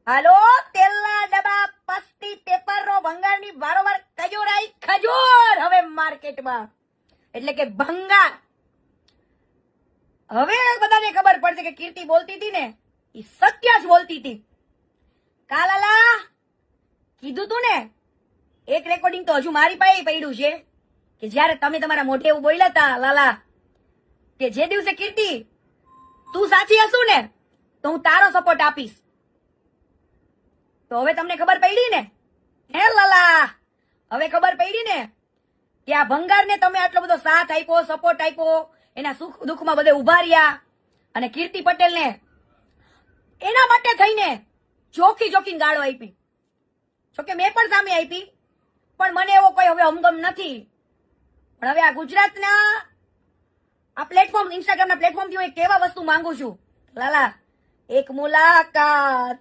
હાલો, તેલના ડબ્બા, પસ્તી, પેપરો, ભંગારની વારંવાર ખજૂરાઈ ખજૂર હવે માર્કેટમાં, એટલે કે ભંગાર. હવે બધાને ખબર પડશે કે કીર્તિ બોલતી હતી ને એ સત્ય જ બોલતી હતી. કાલાલા કીધું તું ને, એક રેકોર્ડિંગ તો હજુ મારી પાસે પડ્યું છે કે જ્યારે તમે તમારા મોઢે એવું બોલ્યા હતા લાલા કે જે દિવસે કીર્તિ તું સાચી હશું ને તો હું તારો સપોર્ટ આપીશ. તો હવે તમને ખબર પડી ને હે લાલા, હવે ખબર પડી ને કે આ ભંગારને તમે આટલો બધો સાથ આપ્યો, સપોર્ટ આપ્યો, એના સુખ દુઃખમાં બધે ઉભા રહ્યા, અને કીર્તિ પટેલને એના માટે થઈને જોખી જોખીને ગાળો આપી. જોકે મેં પણ સામે આપી, પણ મને એવો કોઈ હવે હમગમ નથી. પણ હવે આ ગુજરાતના આ પ્લેટફોર્મ, ઇન્સ્ટાગ્રામના પ્લેટફોર્મથી હું એક કેવા વસ્તુ માંગુ છું લાલા, એક મુલાકાત